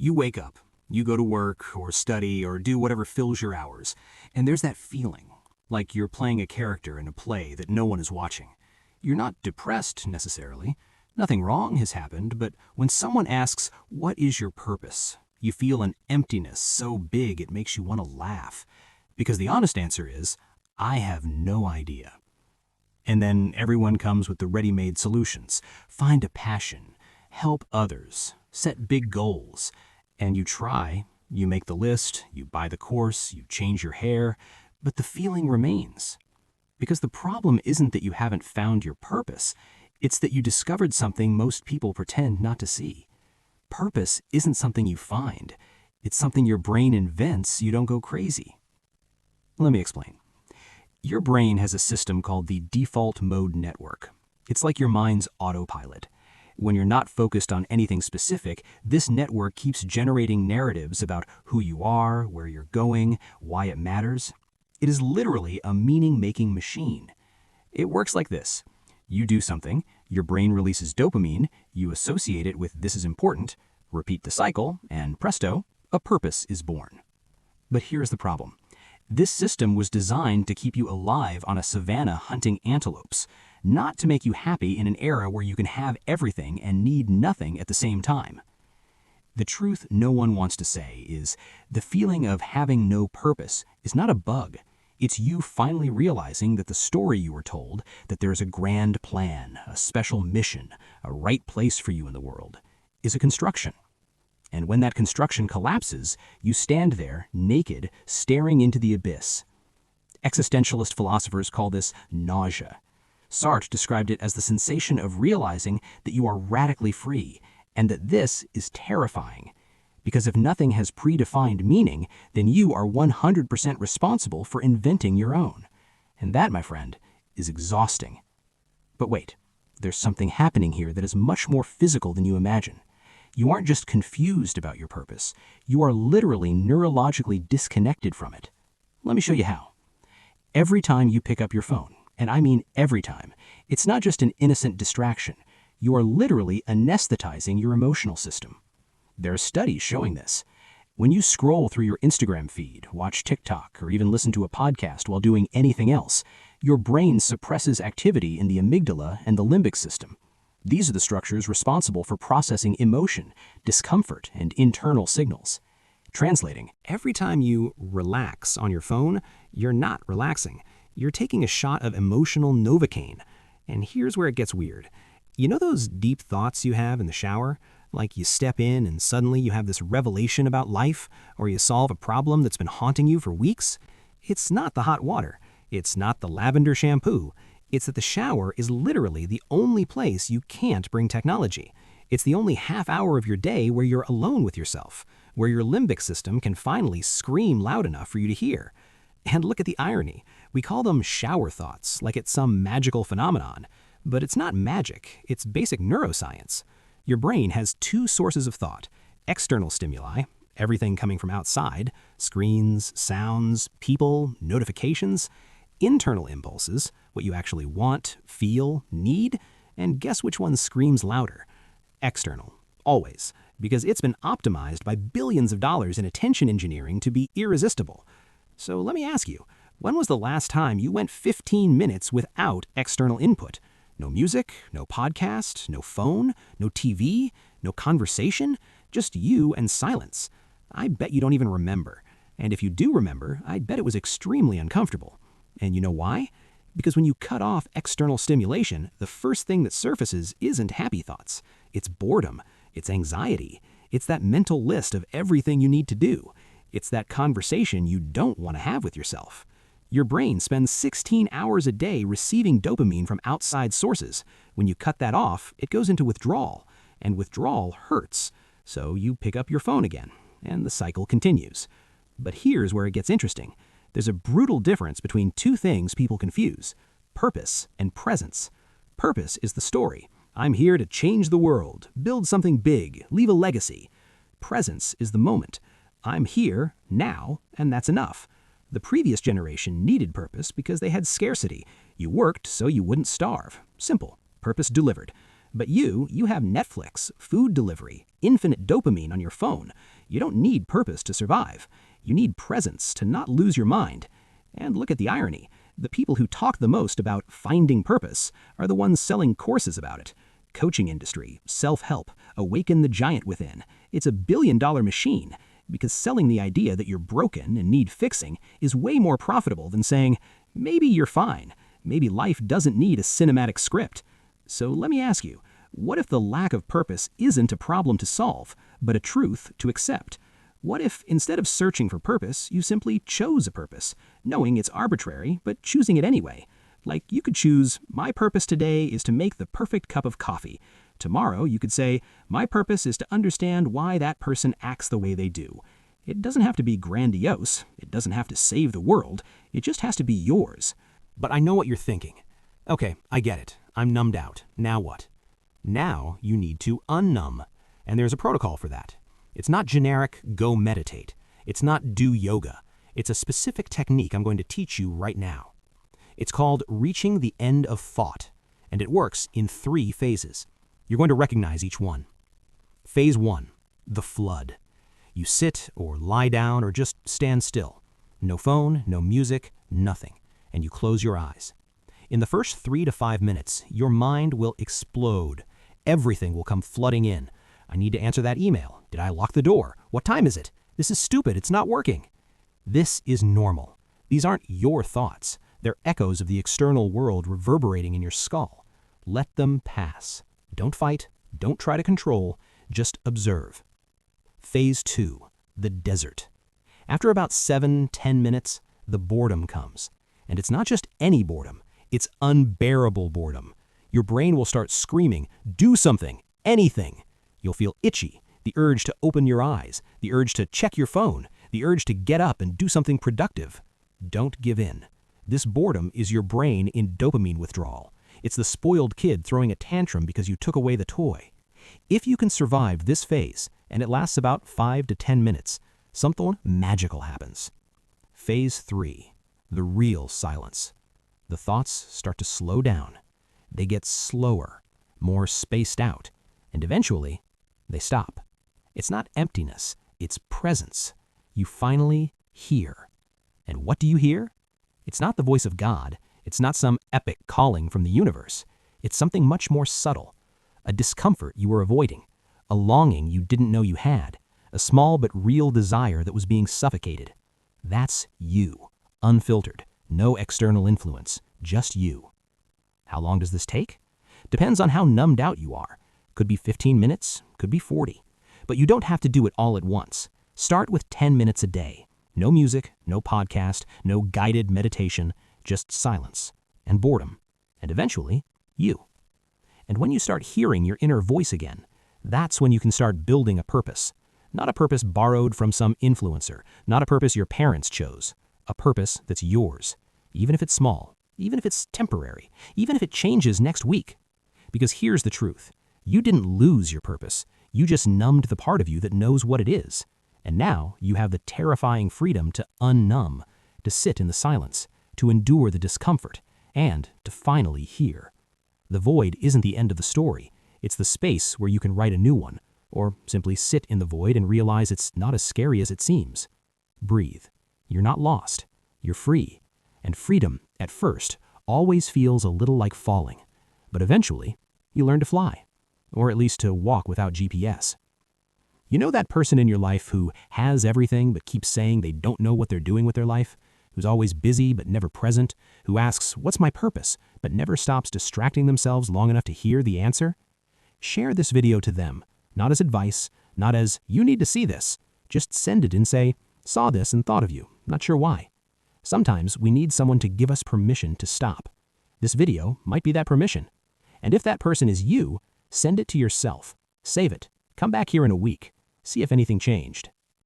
You wake up, you go to work or study or do whatever fills your hours, and there's that feeling, like you're playing a character in a play that no one is watching. You're not depressed necessarily. Nothing wrong has happened, but when someone asks, "What is your purpose?" you feel an emptiness so big it makes you want to laugh. Because the honest answer is, I have no idea. And then everyone comes with the ready-made solutions. Find a passion, help others, set big goals. And you try, you make the list, you buy the course, you change your hair, but the feeling remains. Because the problem isn't that you haven't found your purpose, it's that you discovered something most people pretend not to see. Purpose isn't something you find. It's something your brain invents so you don't go crazy. Let me explain. Your brain has a system called the default mode network. It's like your mind's autopilot. When you're not focused on anything specific, this network keeps generating narratives about who you are, where you're going, why it matters. It is literally a meaning-making machine. It works like this. You do something, your brain releases dopamine, you associate it with "this is important," repeat the cycle, and presto, a purpose is born. But here's the problem. This system was designed to keep you alive on a savanna hunting antelopes, not to make you happy in an era where you can have everything and need nothing at the same time. The truth no one wants to say is the feeling of having no purpose is not a bug. It's you finally realizing that the story you were told, that there's a grand plan, a special mission, a right place for you in the world, is a construction. And when that construction collapses, you stand there, naked, staring into the abyss. Existentialist philosophers call this nausea. Sartre described it as the sensation of realizing that you are radically free, and that this is terrifying. Because if nothing has predefined meaning, then you are 100% responsible for inventing your own. And that, my friend, is exhausting. But wait, there's something happening here that is much more physical than you imagine. You aren't just confused about your purpose, you are literally neurologically disconnected from it. Let me show you how. Every time you pick up your phone, and I mean every time, it's not just an innocent distraction. You are literally anesthetizing your emotional system. There are studies showing this. When you scroll through your Instagram feed, watch TikTok, or even listen to a podcast while doing anything else, your brain suppresses activity in the amygdala and the limbic system. These are the structures responsible for processing emotion, discomfort, and internal signals. Translating, every time you relax on your phone, you're not relaxing. You're taking a shot of emotional Novocaine. And here's where it gets weird. You know those deep thoughts you have in the shower? Like you step in and suddenly you have this revelation about life, or you solve a problem that's been haunting you for weeks? It's not the hot water. It's not the lavender shampoo. It's that the shower is literally the only place you can't bring technology. It's the only half hour of your day where you're alone with yourself, where your limbic system can finally scream loud enough for you to hear. And look at the irony. We call them shower thoughts, like it's some magical phenomenon. But it's not magic, it's basic neuroscience. Your brain has two sources of thought: external stimuli, everything coming from outside, screens, sounds, people, notifications; internal impulses, what you actually want, feel, need, and guess which one screams louder? External, always, because it's been optimized by billions of dollars in attention engineering to be irresistible. So let me ask you, when was the last time you went 15 minutes without external input? No music, no podcast, no phone, no TV, no conversation, just you and silence. I bet you don't even remember. And if you do remember, I bet it was extremely uncomfortable. And you know why? Because when you cut off external stimulation, the first thing that surfaces isn't happy thoughts. It's boredom. It's anxiety. It's that mental list of everything you need to do. It's that conversation you don't want to have with yourself. Your brain spends 16 hours a day receiving dopamine from outside sources. When you cut that off, it goes into withdrawal. And withdrawal hurts. So you pick up your phone again, and the cycle continues. But here's where it gets interesting. There's a brutal difference between two things people confuse: purpose and presence. Purpose is the story. I'm here to change the world, build something big, leave a legacy. Presence is the moment. I'm here, now, and that's enough. The previous generation needed purpose because they had scarcity. You worked so you wouldn't starve. Simple. Purpose delivered. But you have Netflix, food delivery, infinite dopamine on your phone. You don't need purpose to survive. You need presence to not lose your mind. And look at the irony. The people who talk the most about finding purpose are the ones selling courses about it. Coaching industry, self-help, awaken the giant within. It's a billion-dollar machine, because selling the idea that you're broken and need fixing is way more profitable than saying, maybe you're fine. Maybe life doesn't need a cinematic script. So let me ask you, what if the lack of purpose isn't a problem to solve, but a truth to accept? What if, instead of searching for purpose, you simply chose a purpose, knowing it's arbitrary, but choosing it anyway? Like, you could choose, my purpose today is to make the perfect cup of coffee. Tomorrow, you could say, my purpose is to understand why that person acts the way they do. It doesn't have to be grandiose. It doesn't have to save the world. It just has to be yours. But I know what you're thinking. Okay, I get it. I'm numbed out. Now what? Now you need to unnumb. And there's a protocol for that. It's not generic, go meditate. It's not do yoga. It's a specific technique I'm going to teach you right now. It's called reaching the end of thought, and it works in 3 phases. You're going to recognize each one. Phase 1, the flood. You sit or lie down or just stand still. No phone, no music, nothing. And you close your eyes. In the first 3 to 5 minutes, your mind will explode. Everything will come flooding in. I need to answer that email. Did I lock the door? What time is it? This is stupid. It's not working. This is normal. These aren't your thoughts. They're echoes of the external world reverberating in your skull. Let them pass. Don't fight. Don't try to control. Just observe. Phase 2, the desert. After about 7-10 minutes, the boredom comes. And it's not just any boredom. It's unbearable boredom. Your brain will start screaming, do something, anything. You'll feel itchy, the urge to open your eyes, the urge to check your phone, the urge to get up and do something productive. Don't give in. This boredom is your brain in dopamine withdrawal. It's the spoiled kid throwing a tantrum because you took away the toy. If you can survive this phase, and it lasts about 5 to 10 minutes, something magical happens. Phase 3, the real silence. The thoughts start to slow down. They get slower, more spaced out, and eventually, they stop. It's not emptiness, it's presence. You finally hear. And what do you hear? It's not the voice of God. It's not some epic calling from the universe. It's something much more subtle. A discomfort you were avoiding. A longing you didn't know you had. A small but real desire that was being suffocated. That's you. Unfiltered. No external influence. Just you. How long does this take? Depends on how numbed out you are. Could be 15 minutes, could be 40. But you don't have to do it all at once. Start with 10 minutes a day. No music, no podcast, no guided meditation, just silence and boredom. And eventually, you. And when you start hearing your inner voice again, that's when you can start building a purpose. Not a purpose borrowed from some influencer, not a purpose your parents chose. A purpose that's yours, even if it's small, even if it's temporary, even if it changes next week. Because here's the truth. You didn't lose your purpose. You just numbed the part of you that knows what it is. And now you have the terrifying freedom to unnumb, to sit in the silence, to endure the discomfort, and to finally hear. The void isn't the end of the story. It's the space where you can write a new one, or simply sit in the void and realize it's not as scary as it seems. Breathe. You're not lost. You're free. And freedom, at first, always feels a little like falling. But eventually, you learn to fly, or at least to walk without GPS. You know that person in your life who has everything but keeps saying they don't know what they're doing with their life? Who's always busy but never present? Who asks, what's my purpose? But never stops distracting themselves long enough to hear the answer? Share this video to them, not as advice, not as, you need to see this. Just send it and say, saw this and thought of you, not sure why. Sometimes we need someone to give us permission to stop. This video might be that permission. And if that person is you, send it to yourself. Save it. Come back here in a week. See if anything changed.